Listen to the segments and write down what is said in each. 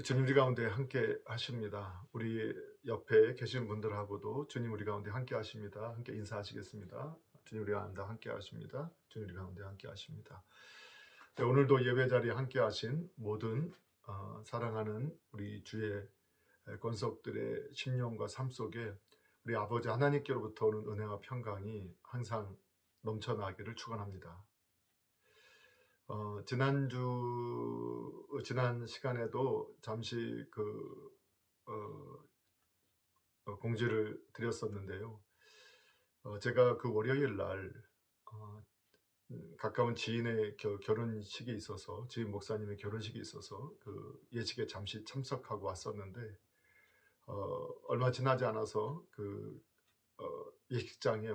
주님 우리 가운데 함께 하십니다. 우리 옆에 계신 분들하고도 주님 우리 가운데 함께 하십니다. 함께 인사하시겠습니다. 주님 우리 가운데 함께 하십니다. 주님 우리 가운데 함께 하십니다. 네, 오늘도 예배 자리에 함께 하신 모든 사랑하는 우리 주의 권속들의 심령과 삶 속에 우리 아버지 하나님께로부터 오는 은혜와 평강이 항상 넘쳐나기를 축원합니다. 지난 시간에도 잠시 어, 공지를 드렸었는데요. 제가 그 월요일 날 어, 가까운 지인의 결혼식이 있어서, 지인 목사님의 결혼식이 있어서 그 예식에 잠시 참석하고 왔었는데, 어, 얼마 지나지 않아서 어, 예식장에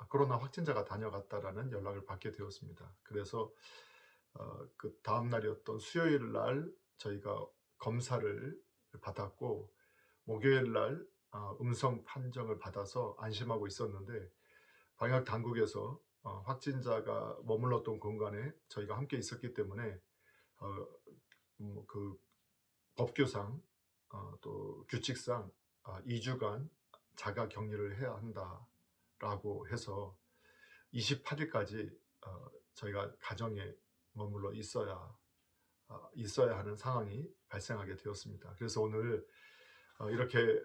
코로나 확진자가 다녀갔다라는 연락을 받게 되었습니다. 그래서 그 다음 날이었던 수요일 날 저희가 검사를 받았고, 목요일 날 음성 판정을 받아서 안심하고 있었는데, 방역 당국에서 확진자가 머물렀던 공간에 저희가 함께 있었기 때문에 어, 그 법규상 또 규칙상 2주간 자가 격리를 해야 한다라고 해서 28일까지 저희가 가정에 머물러 있어야 하는 상황이 발생하게 되었습니다. 그래서 오늘 이렇게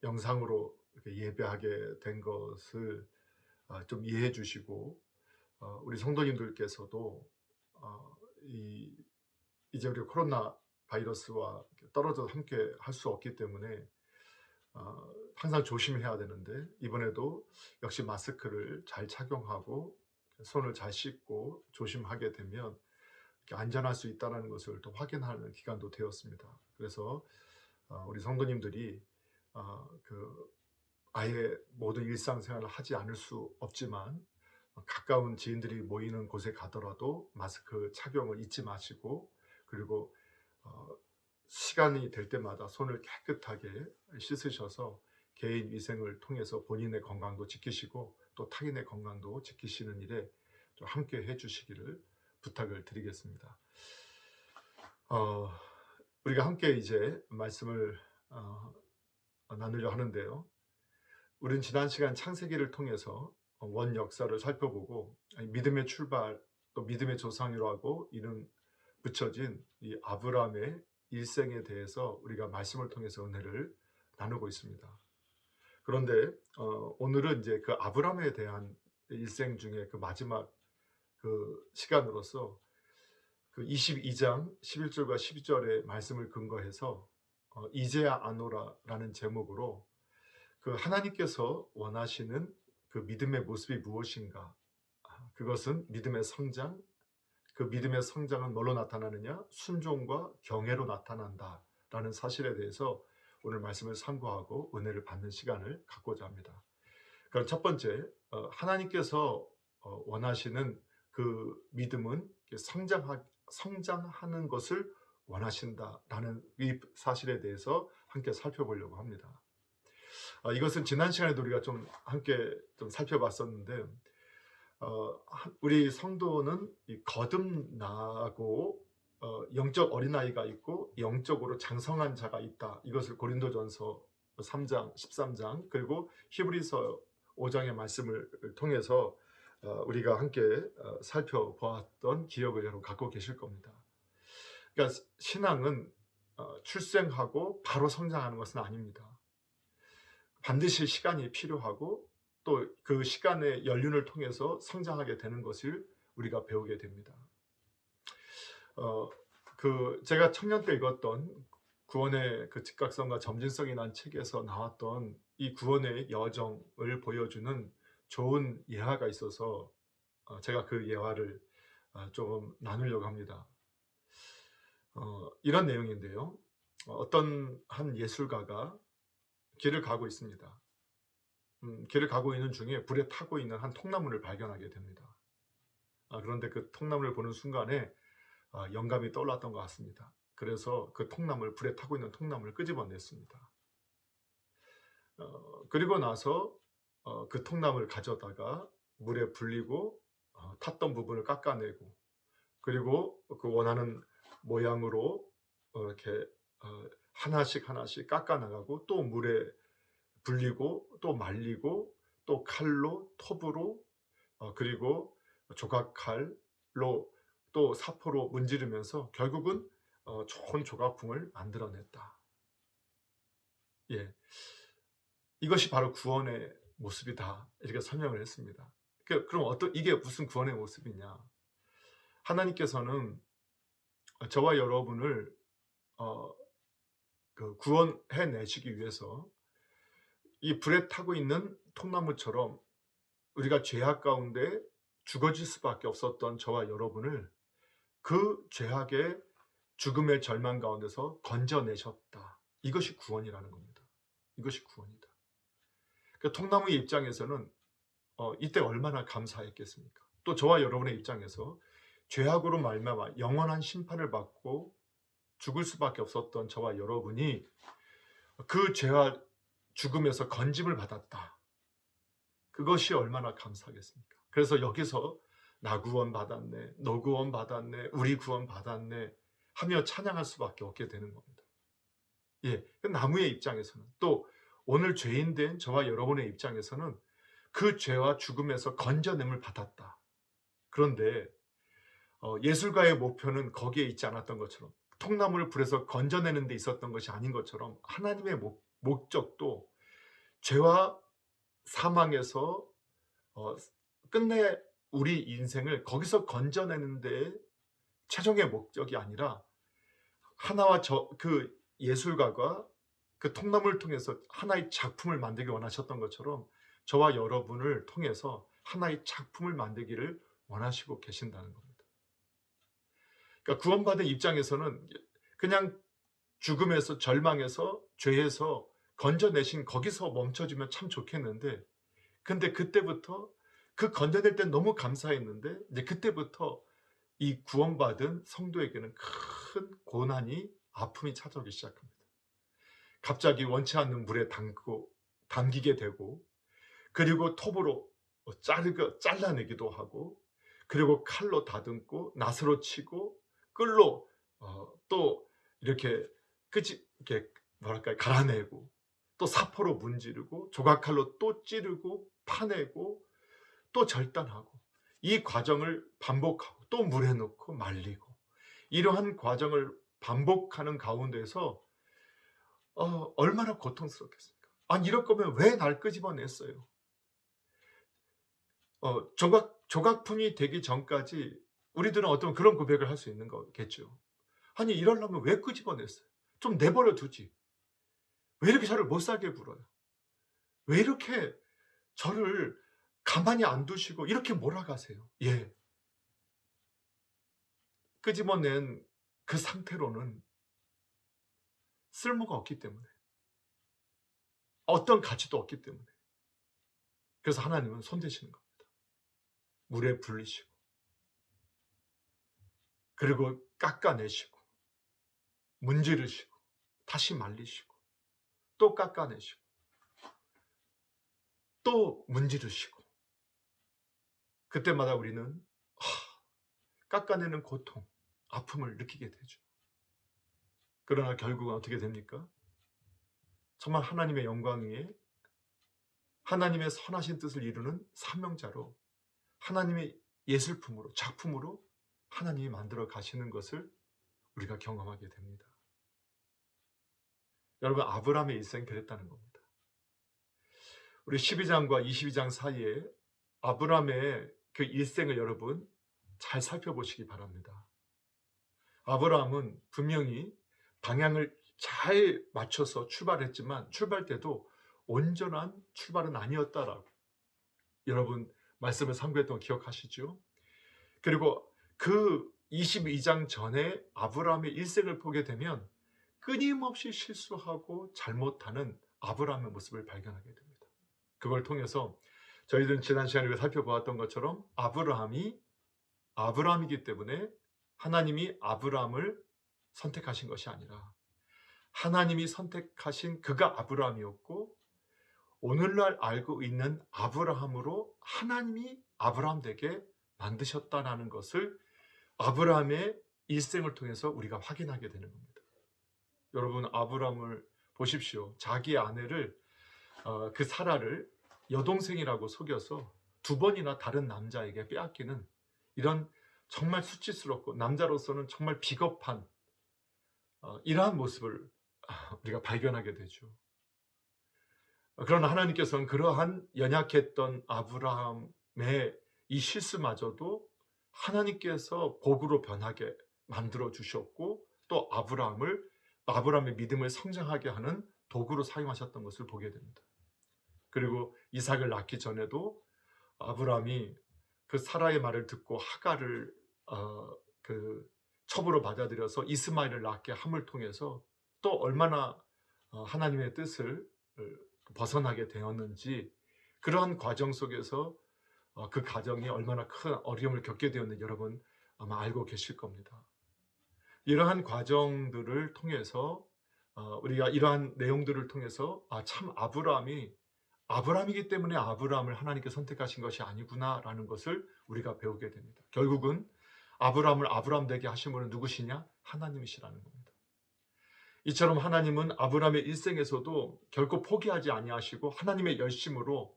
영상으로 이렇게 예배하게 된 것을 좀 이해해 주시고, 우리 성도님들께서도 어, 이 이제 우리 코로나 바이러스와 떨어져 함께 할 수 없기 때문에 항상 조심해야 되는데, 이번에도 역시 마스크를 잘 착용하고 손을 잘 씻고 조심하게 되면 이렇게 안전할 수 있다는 것을 또 확인하는 기간도 되었습니다. 그래서 우리 성도님들이 아예 모든 일상생활을 하지 않을 수 없지만, 가까운 지인들이 모이는 곳에 가더라도 마스크 착용을 잊지 마시고, 그리고 어, 시간이 될 때마다 손을 깨끗하게 씻으셔서 개인 위생을 통해서 본인의 건강도 지키시고 또 타인의 건강도 지키시는 일에 좀 함께 해주시기를 부탁을 드리겠습니다. 어, 우리가 함께 이제 말씀을 나누려 하는데요. 우리는 지난 시간 창세기를 통해서 원 역사를 살펴보고, 믿음의 출발, 또 믿음의 조상이라고 이름 붙여진 이 아브라함의 일생에 대해서 우리가 말씀을 통해서 은혜를 나누고 있습니다. 그런데 오늘은 이제 그 아브라함에 대한 일생 중에 그 마지막 그 시간으로서 그 22장 11절과 12절의 말씀을 근거해서 이제야 아노라라는 제목으로 그 하나님께서 원하시는 그 믿음의 모습이 무엇인가? 그것은 믿음의 성장. 그 믿음의 성장은 뭘로 나타나느냐? 순종과 경애로 나타난다라는 사실에 대해서 오늘 말씀을 상고하고 은혜를 받는 시간을 갖고자 합니다. 그럼 첫 번째, 하나님께서 원하시는 그 믿음은 성장하는 것을 원하신다라는 이 사실에 대해서 함께 살펴보려고 합니다. 이것은 지난 시간에도 우리가 좀 함께 좀 살펴봤었는데, 우리 성도는 거듭나고 영적 어린아이가 있고 영적으로 장성한 자가 있다. 이것을 고린도전서 3장, 13장 그리고 히브리서 5장의 말씀을 통해서 우리가 함께 살펴보았던 기억을 여러분 갖고 계실 겁니다. 그러니까 신앙은 출생하고 바로 성장하는 것은 아닙니다. 반드시 시간이 필요하고 또 그 시간의 연륜을 통해서 성장하게 되는 것을 우리가 배우게 됩니다. 제가 청년 때 읽었던 구원의 그 즉각성과 점진성이라는 책에서 나왔던 이 구원의 여정을 보여주는 좋은 예화가 있어서 제가 그 예화를 조금 나누려고 합니다. 이런 내용인데요. 어떤 한 예술가가 길을 가고 있습니다. 길을 가고 있는 중에 불에 타고 있는 한 통나무를 발견하게 됩니다. 그런데 그 통나무를 보는 순간에 영감이 떠올랐던 것 같습니다. 그래서 불에 타고 있는 통나무를 끄집어냈습니다. 그리고 나서 그 통나무를 가져다가 물에 불리고 탔던 부분을 깎아내고, 그리고 그 원하는 모양으로 이렇게 하나씩 하나씩 깎아 나가고 또 물에 불리고 또 말리고 또 칼로 톱으로 그리고 조각칼로 또 사포로 문지르면서 결국은 좋은 조각품을 만들어냈다. 예. 이것이 바로 구원의 모습이다. 이렇게 설명을 했습니다. 그럼 이게 무슨 구원의 모습이냐? 하나님께서는 저와 여러분을 어 구원해 내시기 위해서 이 불에 타고 있는 통나무처럼 우리가 죄악 가운데 죽어질 수밖에 없었던 저와 여러분을 그 죄악의 죽음의 절망 가운데서 건져내셨다. 이것이 구원이라는 겁니다. 이것이 구원이다. 통나무의 입장에서는 이때 얼마나 감사했겠습니까? 또 저와 여러분의 입장에서 죄악으로 말미암아 영원한 심판을 받고 죽을 수밖에 없었던 저와 여러분이 그 죄와 죽음에서 건짐을 받았다. 그것이 얼마나 감사하겠습니까? 그래서 여기서 나 구원 받았네, 너 구원 받았네, 우리 구원 받았네 하며 찬양할 수밖에 없게 되는 겁니다. 예, 나무의 입장에서는 또 오늘 죄인된 저와 여러분의 입장에서는 그 죄와 죽음에서 건져냄을 받았다. 그런데 예술가의 목표는 거기에 있지 않았던 것처럼 통나무를 불에서 건져내는 데 있었던 것이 아닌 것처럼 하나님의 목적도 죄와 사망에서 끝내 우리 인생을 거기서 건져내는 데 최종의 목적이 아니라 하나와 그 예술가가 그 통나무를 통해서 하나의 작품을 만들기 원하셨던 것처럼 저와 여러분을 통해서 하나의 작품을 만들기를 원하시고 계신다는 겁니다. 그러니까 구원받은 입장에서는 그냥 죽음에서 절망에서 죄에서 건져내신 거기서 멈춰주면 참 좋겠는데, 근데 그때부터 그 건져낼 때 너무 감사했는데 이제 그때부터 이 구원받은 성도에게는 큰 고난이 아픔이 찾아오기 시작합니다. 갑자기 원치 않는 물에 담기게 되고, 그리고 톱으로 잘라내기도 하고, 그리고 칼로 다듬고 낫으로 치고 끌로 또 이렇게 이렇게 뭐랄까요, 갈아내고 또 사포로 문지르고 조각칼로 또 찌르고 파내고 또 절단하고, 이 과정을 반복하고 또 물에 넣고 말리고, 이러한 과정을 반복하는 가운데서 얼마나 고통스럽겠습니까? 아니 이럴 거면 왜 날 끄집어냈어요? 조각품이 되기 전까지 우리들은 어떤 그런 고백을 할 수 있는 거겠죠. 아니 이러려면 왜 끄집어냈어요? 좀 내버려 두지. 왜 이렇게 저를 못 살게 굴어요? 왜 이렇게 저를 가만히 안 두시고 이렇게 몰아가세요? 예. 끄집어낸 그 상태로는 쓸모가 없기 때문에, 어떤 가치도 없기 때문에, 그래서 하나님은 손대시는 겁니다. 물에 불리시고 그리고 깎아내시고 문지르시고 다시 말리시고 또 깎아내시고 또 문지르시고, 그때마다 우리는 깎아내는 고통, 아픔을 느끼게 되죠. 그러나 결국은 어떻게 됩니까? 정말 하나님의 영광 위에 하나님의 선하신 뜻을 이루는 사명자로, 하나님의 예술품으로, 작품으로 하나님이 만들어 가시는 것을 우리가 경험하게 됩니다. 여러분, 아브라함의 일생이 그랬다는 겁니다. 우리 12장과 22장 사이에 아브라함의 그 일생을 여러분 잘 살펴보시기 바랍니다. 아브라함은 분명히 방향을 잘 맞춰서 출발했지만 출발 때도 온전한 출발은 아니었다라고 여러분 말씀을 상고했던 거 기억하시죠? 그리고 그 22장 전에 아브라함의 일생을 보게 되면 끊임없이 실수하고 잘못하는 아브라함의 모습을 발견하게 됩니다. 그걸 통해서 저희들은 지난 시간에 살펴보았던 것처럼 아브라함이기 때문에 하나님이 아브라함을 선택하신 것이 아니라 하나님이 선택하신 그가 아브라함이었고, 오늘날 알고 있는 아브라함으로 하나님이 아브라함 되게 만드셨다라는 것을 아브라함의 일생을 통해서 우리가 확인하게 되는 겁니다. 여러분 아브라함을 보십시오. 자기 아내를 그 사라를 여동생이라고 속여서 두 번이나 다른 남자에게 빼앗기는 이런 정말 수치스럽고 남자로서는 정말 비겁한 이러한 모습을 우리가 발견하게 되죠. 그러나 하나님께서는 그러한 연약했던 아브라함의 이 실수마저도 하나님께서 복으로 변하게 만들어 주셨고 또 아브라함의 믿음을 성장하게 하는 도구로 사용하셨던 것을 보게 됩니다. 그리고 이삭을 낳기 전에도 아브라함이 그 사라의 말을 듣고 하갈을 그 첩으로 받아들여서 이스마엘을 낳게 함을 통해서 또 얼마나 하나님의 뜻을 벗어나게 되었는지 그러한 과정 속에서 그 가정이 얼마나 큰 어려움을 겪게 되었는지 여러분 아마 알고 계실 겁니다. 이러한 과정들을 통해서 우리가 이러한 내용들을 통해서 참 아브라함이기 때문에 아브라함을 하나님께 선택하신 것이 아니구나라는 것을 우리가 배우게 됩니다. 결국은 아브라함을 아브라함 되게 하신 분은 누구시냐? 하나님이시라는 겁니다. 이처럼 하나님은 아브라함의 일생에서도 결코 포기하지 아니하시고 하나님의 열심으로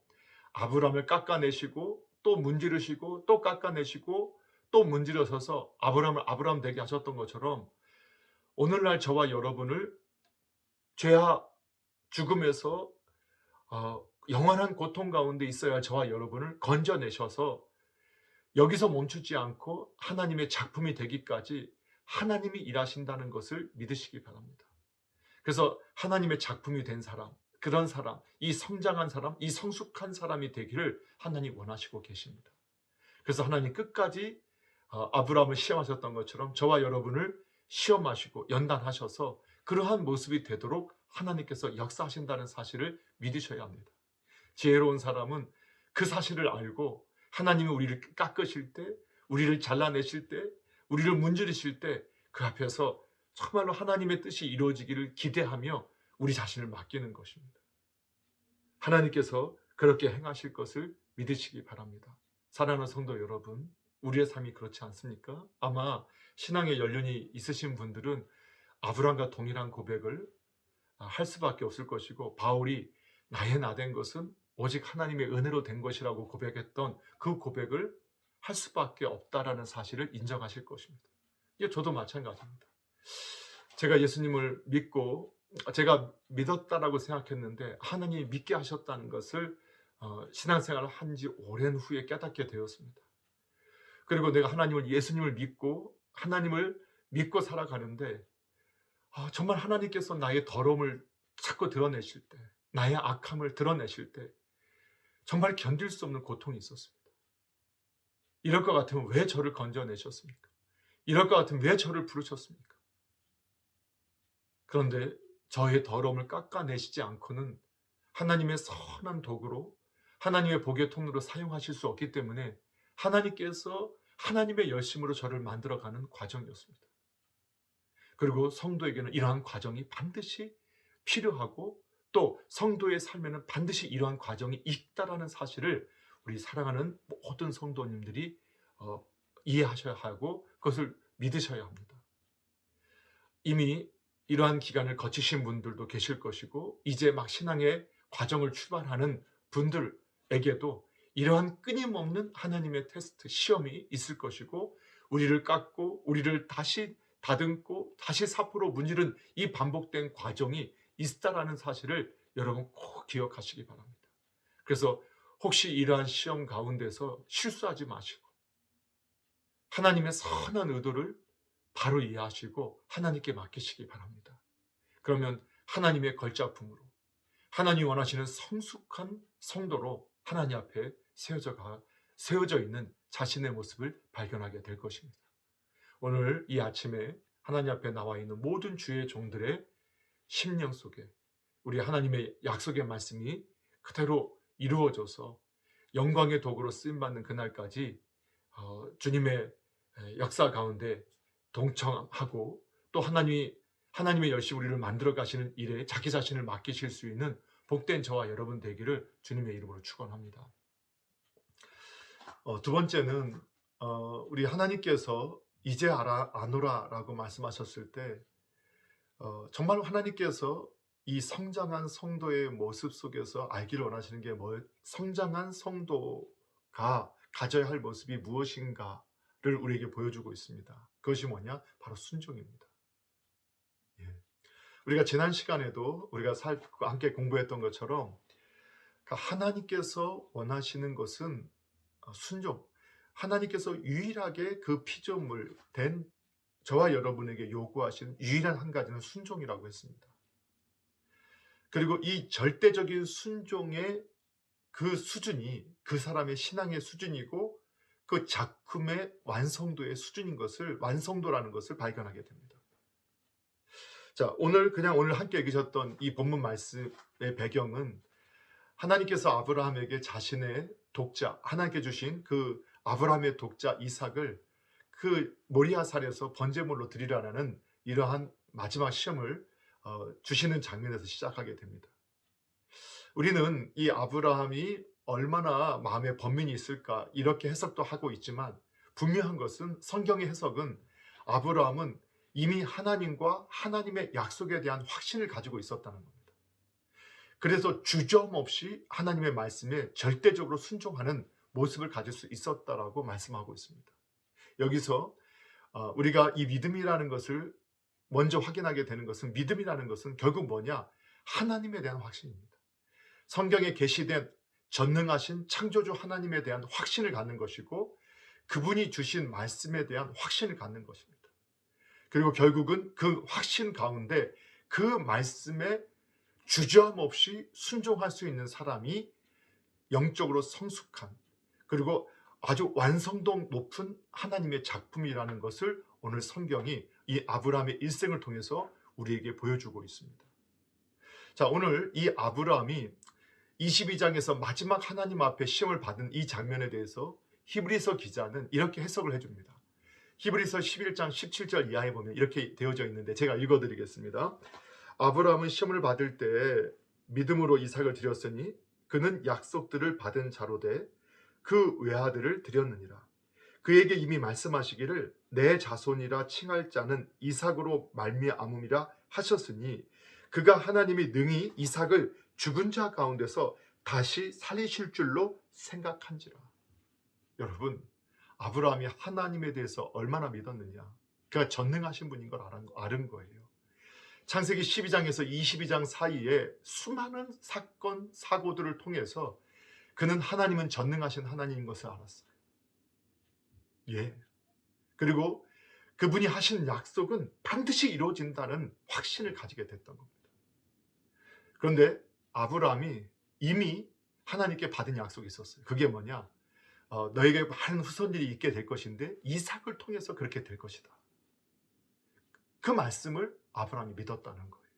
아브라함을 깎아내시고 또 문지르시고 또 깎아내시고 또 문지르셔서 아브라함을 아브라함 되게 하셨던 것처럼 오늘날 저와 여러분을 죄와 죽음에서 영원한 고통 가운데 있어야 할 저와 여러분을 건져내셔서 여기서 멈추지 않고 하나님의 작품이 되기까지 하나님이 일하신다는 것을 믿으시기 바랍니다. 그래서 하나님의 작품이 된 사람, 그런 사람, 이 성장한 사람, 이 성숙한 사람이 되기를 하나님 원하시고 계십니다. 그래서 하나님 끝까지 아브라함을 시험하셨던 것처럼 저와 여러분을 시험하시고 연단하셔서 그러한 모습이 되도록 하나님께서 역사하신다는 사실을 믿으셔야 합니다. 지혜로운 사람은 그 사실을 알고 하나님이 우리를 깎으실 때, 우리를 잘라내실 때, 우리를 문지르실 때 그 앞에서 정말로 하나님의 뜻이 이루어지기를 기대하며 우리 자신을 맡기는 것입니다. 하나님께서 그렇게 행하실 것을 믿으시기 바랍니다. 사랑하는 성도 여러분, 우리의 삶이 그렇지 않습니까? 아마 신앙의 연륜이 있으신 분들은 아브라함과 동일한 고백을 할 수밖에 없을 것이고 바울이 나의 나 된 것은 오직 하나님의 은혜로 된 것이라고 고백했던 그 고백을 할 수밖에 없다라는 사실을 인정하실 것입니다. 이게 저도 마찬가지입니다. 제가 예수님을 믿고 제가 믿었다라고 생각했는데 하나님이 믿게 하셨다는 것을 신앙생활을 한 지 오랜 후에 깨닫게 되었습니다. 그리고 내가 예수님을 믿고 하나님을 믿고 살아가는데 정말 하나님께서 나의 더러움을 자꾸 드러내실 때, 나의 악함을 드러내실 때 정말 견딜 수 없는 고통이 있었습니다. 이럴 것 같으면 왜 저를 건져내셨습니까? 이럴 것 같으면 왜 저를 부르셨습니까? 그런데 저의 더러움을 깎아내시지 않고는 하나님의 선한 도구로 하나님의 복의 통로로 사용하실 수 없기 때문에 하나님께서 하나님의 열심으로 저를 만들어가는 과정이었습니다. 그리고 성도에게는 이러한 과정이 반드시 필요하고 또 성도의 삶에는 반드시 이러한 과정이 있다라는 사실을 우리 사랑하는 모든 성도님들이 이해하셔야 하고 그것을 믿으셔야 합니다. 이미 이러한 기간을 거치신 분들도 계실 것이고 이제 막 신앙의 과정을 출발하는 분들에게도 이러한 끊임없는 하나님의 테스트, 시험이 있을 것이고 우리를 깎고 우리를 다시 다듬고 다시 사포로 문지른 이 반복된 과정이 있다라는 사실을 여러분 꼭 기억하시기 바랍니다. 그래서 혹시 이러한 시험 가운데서 실수하지 마시고 하나님의 선한 의도를 바로 이해하시고 하나님께 맡기시기 바랍니다. 그러면 하나님의 걸작품으로 하나님이 원하시는 성숙한 성도로 하나님 앞에 세워져 있는 자신의 모습을 발견하게 될 것입니다. 오늘 이 아침에 하나님 앞에 나와 있는 모든 주의 종들의 심령 속에 우리 하나님의 약속의 말씀이 그대로 이루어져서 영광의 도구로 쓰임받는 그날까지 주님의 역사 가운데 동참하고 또 하나님의 열심 우리를 만들어 가시는 일에 자기 자신을 맡기실 수 있는 복된 저와 여러분 되기를 주님의 이름으로 축원합니다. 두 번째는 우리 하나님께서 이제 아노라라고 말씀하셨을 때 정말 하나님께서 이 성장한 성도의 모습 속에서 알기를 원하시는 게 성장한 성도가 가져야 할 모습이 무엇인가를 우리에게 보여주고 있습니다. 그것이 뭐냐? 바로 순종입니다. 예. 우리가 지난 시간에도 우리가 함께 공부했던 것처럼 하나님께서 원하시는 것은 순종. 하나님께서 유일하게 그 피조물 된 저와 여러분에게 요구하신 유일한 한 가지는 순종이라고 했습니다. 그리고 이 절대적인 순종의 그 수준이 그 사람의 신앙의 수준이고 그 작품의 완성도라는 것을 발견하게 됩니다. 자, 오늘 함께 읽으셨던 이 본문 말씀의 배경은 하나님께서 아브라함에게 자신의 독자, 하나님께 주신 그 아브라함의 독자 이삭을 그 모리아산에서 번제물로 드리라는 이러한 마지막 시험을 주시는 장면에서 시작하게 됩니다. 우리는 이 아브라함이 얼마나 마음에 번민이 있을까 이렇게 해석도 하고 있지만 분명한 것은 성경의 해석은 아브라함은 이미 하나님과 하나님의 약속에 대한 확신을 가지고 있었다는 겁니다. 그래서 주저없이 하나님의 말씀에 절대적으로 순종하는 모습을 가질 수 있었다라고 말씀하고 있습니다. 여기서 우리가 이 믿음이라는 것을 먼저 확인하게 되는 것은 믿음이라는 것은 결국 뭐냐? 하나님에 대한 확신입니다. 성경에 계시된 전능하신 창조주 하나님에 대한 확신을 갖는 것이고 그분이 주신 말씀에 대한 확신을 갖는 것입니다. 그리고 결국은 그 확신 가운데 그 말씀에 주저함없이 순종할 수 있는 사람이 영적으로 성숙한 그리고 아주 완성도 높은 하나님의 작품이라는 것을 오늘 성경이 이 아브라함의 일생을 통해서 우리에게 보여주고 있습니다. 자, 오늘 이 아브라함이 22장에서 마지막 하나님 앞에 시험을 받은 이 장면에 대해서 히브리서 기자는 이렇게 해석을 해줍니다. 히브리서 11장 17절 이하에 보면 이렇게 되어져 있는데 제가 읽어드리겠습니다. 아브라함은 시험을 받을 때 믿음으로 이삭을 드렸으니 그는 약속들을 받은 자로되 그 외아들을 드렸느니라. 그에게 이미 말씀하시기를 내 자손이라 칭할 자는 이삭으로 말미암음이라 하셨으니 그가 하나님이 능히 이삭을 죽은 자 가운데서 다시 살리실 줄로 생각한지라. 여러분, 아브라함이 하나님에 대해서 얼마나 믿었느냐. 그가 전능하신 분인 걸 아는 거예요. 창세기 12장에서 22장 사이에 수많은 사건, 사고들을 통해서 그는 하나님은 전능하신 하나님인 것을 알았어요. 예. 그리고 그분이 하신 약속은 반드시 이루어진다는 확신을 가지게 됐던 겁니다. 그런데 아브라함이 이미 하나님께 받은 약속이 있었어요. 그게 뭐냐? 너에게 많은 후손들이 있게 될 것인데 이삭을 통해서 그렇게 될 것이다. 그 말씀을 아브라함이 믿었다는 거예요.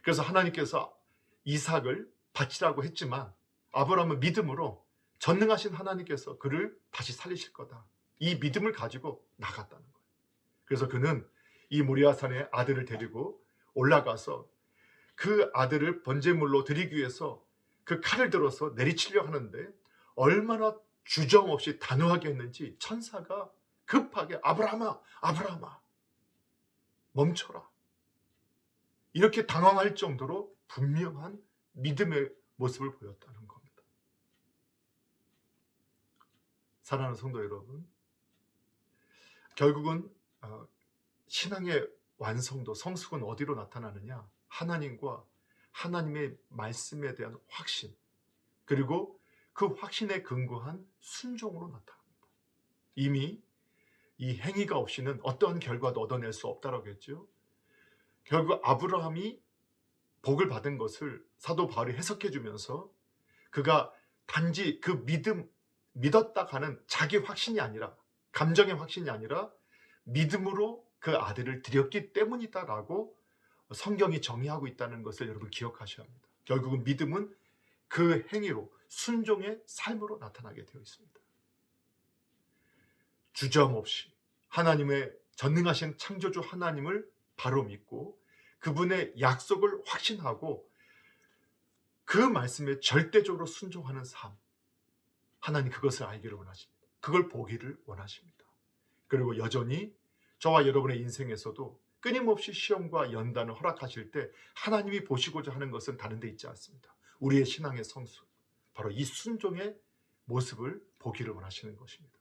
그래서 하나님께서 이삭을 바치라고 했지만 아브라함은 믿음으로 전능하신 하나님께서 그를 다시 살리실 거다. 이 믿음을 가지고 나갔다는 거예요. 그래서 그는 이 모리아산에 아들을 데리고 올라가서 그 아들을 번제물로 드리기 위해서 그 칼을 들어서 내리치려 하는데 얼마나 주저없이 단호하게 했는지 천사가 급하게 아브라함아, 아브라함아 멈춰라. 이렇게 당황할 정도로 분명한 믿음의 모습을 보였다는 겁니다. 사랑하는 성도 여러분, 결국은 신앙의 완성도, 성숙은 어디로 나타나느냐? 하나님과 하나님의 말씀에 대한 확신, 그리고 그 확신에 근거한 순종으로 나타납니다. 이미 이 행위가 없이는 어떠한 결과도 얻어낼 수 없다라고 했죠. 결국 아브라함이 복을 받은 것을 사도 바울이 해석해 주면서 그가 단지 그 믿었다 하는 자기 확신이 아니라, 감정의 확신이 아니라 믿음으로 그 아들을 드렸기 때문이다라고 성경이 정의하고 있다는 것을 여러분 기억하셔야 합니다. 결국은 믿음은 그 행위로, 순종의 삶으로 나타나게 되어 있습니다. 주저없이 하나님의 전능하신 창조주 하나님을 바로 믿고 그분의 약속을 확신하고 그 말씀에 절대적으로 순종하는 삶, 하나님 그것을 알기를 원하십니다. 그걸 보기를 원하십니다. 그리고 여전히 저와 여러분의 인생에서도 끊임없이 시험과 연단을 허락하실 때 하나님이 보시고자 하는 것은 다른 데 있지 않습니다. 우리의 신앙의 성수, 바로 이 순종의 모습을 보기를 원하시는 것입니다.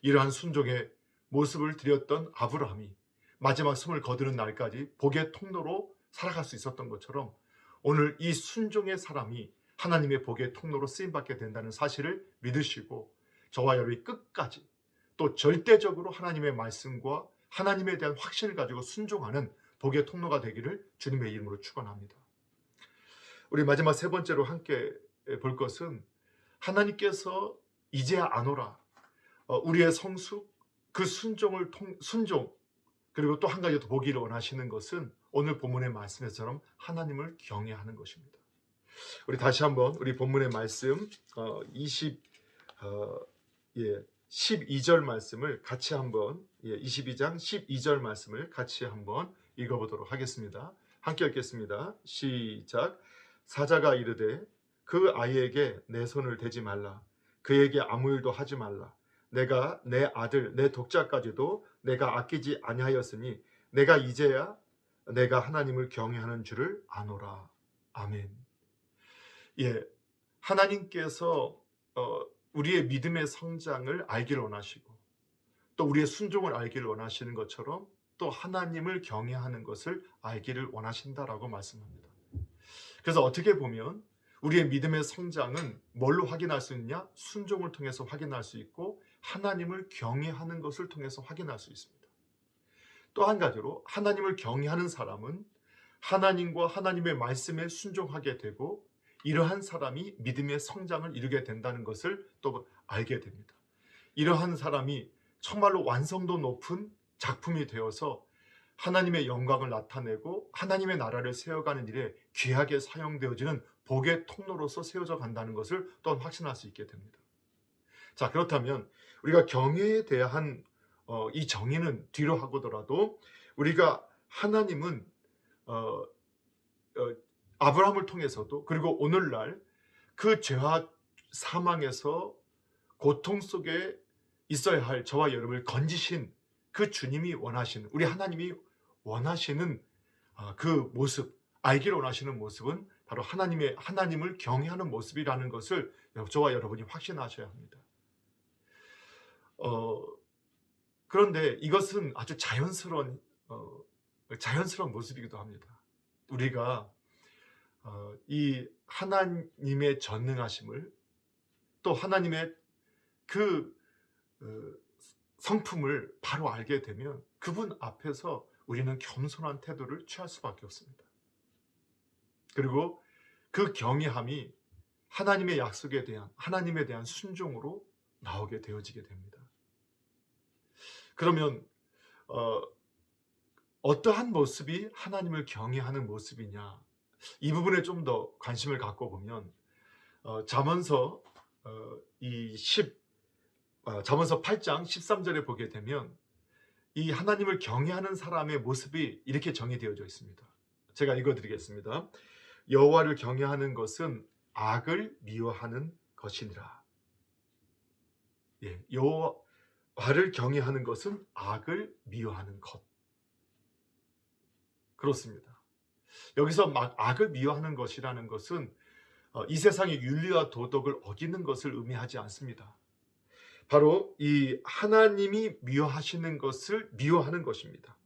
이러한 순종의 모습을 드렸던 아브라함이 마지막 숨을 거두는 날까지 복의 통로로 살아갈 수 있었던 것처럼 오늘 이 순종의 사람이 하나님의 복의 통로로 쓰임받게 된다는 사실을 믿으시고 저와 여러분이 끝까지 또 절대적으로 하나님의 말씀과 하나님에 대한 확신을 가지고 순종하는 복의 통로가 되기를 주님의 이름으로 축원합니다. 우리 마지막 세 번째로 함께 볼 것은 하나님께서 이제야 아노라, 우리의 성숙, 그 순종 그리고 또 한 가지 더 보기를 원하시는 것은 오늘 본문의 말씀에서처럼 하나님을 경외하는 것입니다. 우리 다시 한번 우리 본문의 말씀 12절 말씀을 같이 한번 22장 12절 말씀을 같이 한번 읽어보도록 하겠습니다. 함께 읽겠습니다. 시작. 사자가 이르되 그 아이에게 내 손을 대지 말라. 그에게 아무 일도 하지 말라. 내가 내 아들 내 독자까지도 내가 아끼지 아니하였으니 내가 이제야 내가 하나님을 경외하는 줄을 아노라. 아멘. 하나님께서 우리의 믿음의 성장을 알기를 원하시고 또 우리의 순종을 알기를 원하시는 것처럼 또 하나님을 경외하는 것을 알기를 원하신다라고 말씀합니다. 그래서 어떻게 보면 우리의 믿음의 성장은 뭘로 확인할 수 있냐? 순종을 통해서 확인할 수 있고 하나님을 경외하는 것을 통해서 확인할 수 있습니다. 또 한 가지로 하나님을 경외하는 사람은 하나님과 하나님의 말씀에 순종하게 되고 이러한 사람이 믿음의 성장을 이루게 된다는 것을 또 알게 됩니다. 이러한 사람이 정말로 완성도 높은 작품이 되어서 하나님의 영광을 나타내고 하나님의 나라를 세워가는 일에 귀하게 사용되어지는 복의 통로로서 세워져 간다는 것을 또한 확신할 수 있게 됩니다. 자, 그렇다면 우리가 경외에 대한 이 정의는 뒤로 하고더라도 우리가 하나님은 아브라함을 통해서도 그리고 오늘날 그 죄와 사망에서 고통 속에 있어야 할 저와 여러분을 건지신 그 주님이 원하시는, 우리 하나님이 원하시는 그 모습, 알기를 원하시는 모습은 바로 하나님을 경외하는 모습이라는 것을 저와 여러분이 확신하셔야 합니다. 그런데 이것은 아주 자연스러운 모습이기도 합니다. 우리가 이 하나님의 전능하심을 또 하나님의 그 성품을 바로 알게 되면 그분 앞에서 우리는 겸손한 태도를 취할 수밖에 없습니다. 그리고 그 경외함이 하나님의 약속에 대한, 하나님에 대한 순종으로 나오게 되어지게 됩니다. 그러면 어떠한 모습이 하나님을 경외하는 모습이냐, 이 부분에 좀 더 관심을 갖고 보면 잠언서 8장 13절에 보게 되면 이 하나님을 경외하는 사람의 모습이 이렇게 정의되어져 있습니다. 제가 읽어드리겠습니다. 여호와를 경외하는 것은 악을 미워하는 것이니라. 여호와를 경외하는 것은 악을 미워하는 것. 그렇습니다. 여기서 막 악을 미워하는 것이라는 것은 이 세상의 윤리와 도덕을 어기는 것을 의미하지 않습니다. 바로 이 하나님이 미워하시는 것을 미워하는 것입니다.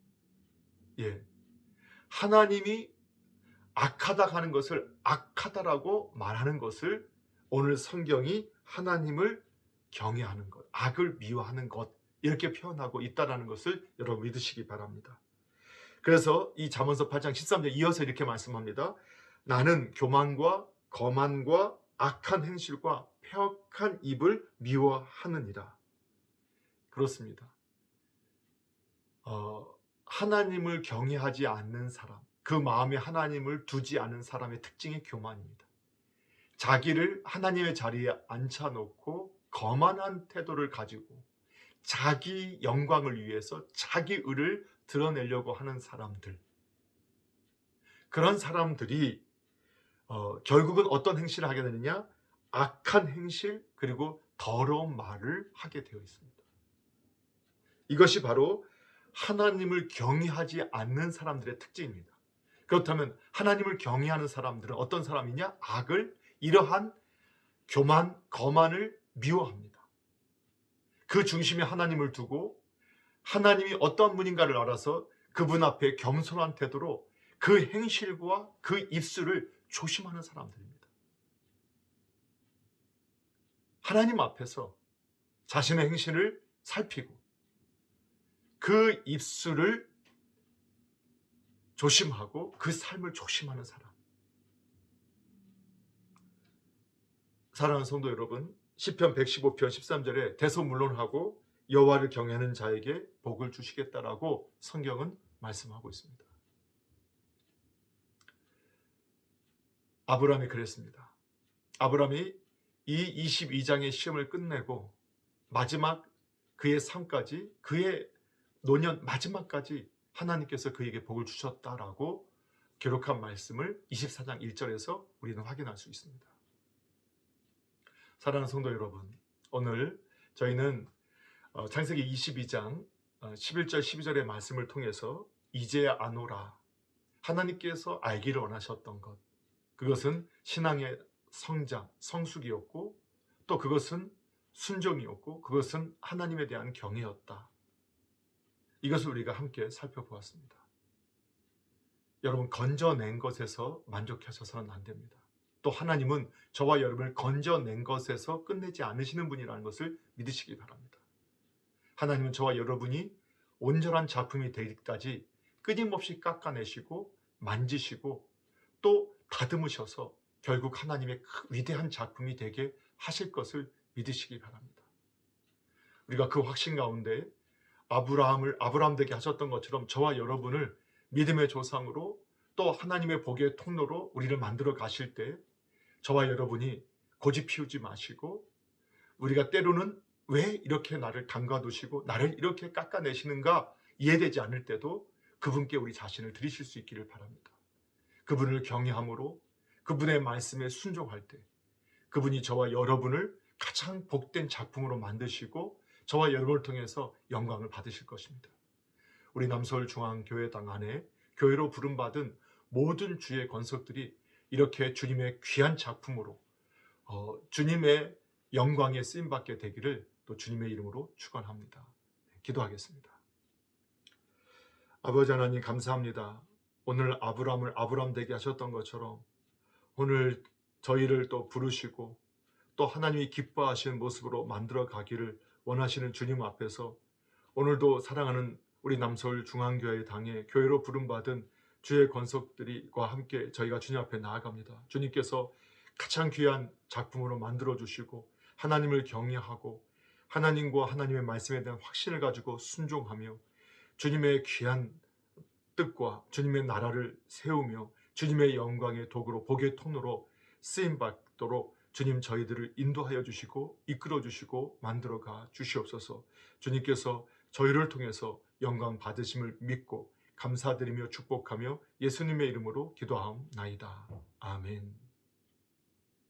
하나님이 악하다 하는 것을 악하다라고 말하는 것을 오늘 성경이 하나님을 경외하는 것, 악을 미워하는 것, 이렇게 표현하고 있다는 것을 여러분 믿으시기 바랍니다. 그래서 이 잠언서 8장 13절 이어서 이렇게 말씀합니다. 나는 교만과 거만과 악한 행실과 폐역한 입을 미워하느니라. 그렇습니다. 하나님을 경외하지 않는 사람, 그 마음에 하나님을 두지 않은 사람의 특징이 교만입니다. 자기를 하나님의 자리에 앉혀놓고 거만한 태도를 가지고 자기 영광을 위해서 자기 의를 드러내려고 하는 사람들, 그런 사람들이 결국은 어떤 행실을 하게 되느냐? 악한 행실 그리고 더러운 말을 하게 되어 있습니다. 이것이 바로 하나님을 경외하지 않는 사람들의 특징입니다. 그렇다면 하나님을 경외하는 사람들은 어떤 사람이냐? 악을, 이러한 교만, 거만을 미워합니다. 그 중심에 하나님을 두고 하나님이 어떤 분인가를 알아서 그분 앞에 겸손한 태도로 그 행실과 그 입술을 조심하는 사람들입니다. 하나님 앞에서 자신의 행실을 살피고 그 입술을 조심하고 그 삶을 조심하는 사람. 사랑하는 성도 여러분, 시편 115편 13절에 대소문론하고 여호와를 경외하는 자에게 복을 주시겠다라고 성경은 말씀하고 있습니다. 아브라함이 그랬습니다. 아브라함이 이 22장의 시험을 끝내고 마지막 그의 삶까지, 그의 노년 마지막까지 하나님께서 그에게 복을 주셨다라고 기록한 말씀을 24장 1절에서 우리는 확인할 수 있습니다. 사랑하는 성도 여러분, 오늘 저희는 창세기 22장 11절 12절의 말씀을 통해서 이제야 아노라, 하나님께서 알기를 원하셨던 것, 그것은 신앙의 성장, 성숙이었고 또 그것은 순종이었고 그것은 하나님에 대한 경외였다. 이것을 우리가 함께 살펴보았습니다. 여러분, 건져낸 것에서 만족하셔서는 안 됩니다. 또 하나님은 저와 여러분을 건져낸 것에서 끝내지 않으시는 분이라는 것을 믿으시기 바랍니다. 하나님은 저와 여러분이 온전한 작품이 되기까지 끊임없이 깎아내시고 만지시고 또 다듬으셔서 결국 하나님의 위대한 작품이 되게 하실 것을 믿으시기 바랍니다. 우리가 그 확신 가운데 아브라함 되게 하셨던 것처럼 저와 여러분을 믿음의 조상으로 또 하나님의 복의 통로로 우리를 만들어 가실 때 저와 여러분이 고집 피우지 마시고, 우리가 때로는 왜 이렇게 나를 담가두시고 나를 이렇게 깎아내시는가 이해되지 않을 때도 그분께 우리 자신을 드리실 수 있기를 바랍니다. 그분을 경외함으로 그분의 말씀에 순종할 때 그분이 저와 여러분을 가장 복된 작품으로 만드시고 저와 여러분을 통해서 영광을 받으실 것입니다. 우리 남서울중앙교회당 안에 교회로 부름받은 모든 주의 권속들이 이렇게 주님의 귀한 작품으로 주님의 영광에 쓰임받게 되기를 또 주님의 이름으로 축원합니다. 기도하겠습니다. 아버지 하나님, 감사합니다. 오늘 아브라함을 아브라함 되게 하셨던 것처럼 오늘 저희를 또 부르시고 또 하나님이 기뻐하시는 모습으로 만들어 가기를 원하시는 주님 앞에서 오늘도 사랑하는 우리 남서울 중앙교회 당의 교회로 부름받은 주의 권속들과 함께 저희가 주님 앞에 나아갑니다. 주님께서 가장 귀한 작품으로 만들어 주시고 하나님을 경외하고 하나님과 하나님의 말씀에 대한 확신을 가지고 순종하며 주님의 귀한 뜻과 주님의 나라를 세우며 주님의 영광의 도구로, 복의 통로로 쓰임받도록 주님 저희들을 인도하여 주시고 이끌어 주시고 만들어가 주시옵소서. 주님께서 저희를 통해서 영광 받으심을 믿고 감사드리며 축복하며 예수님의 이름으로 기도하옵나이다. 아멘.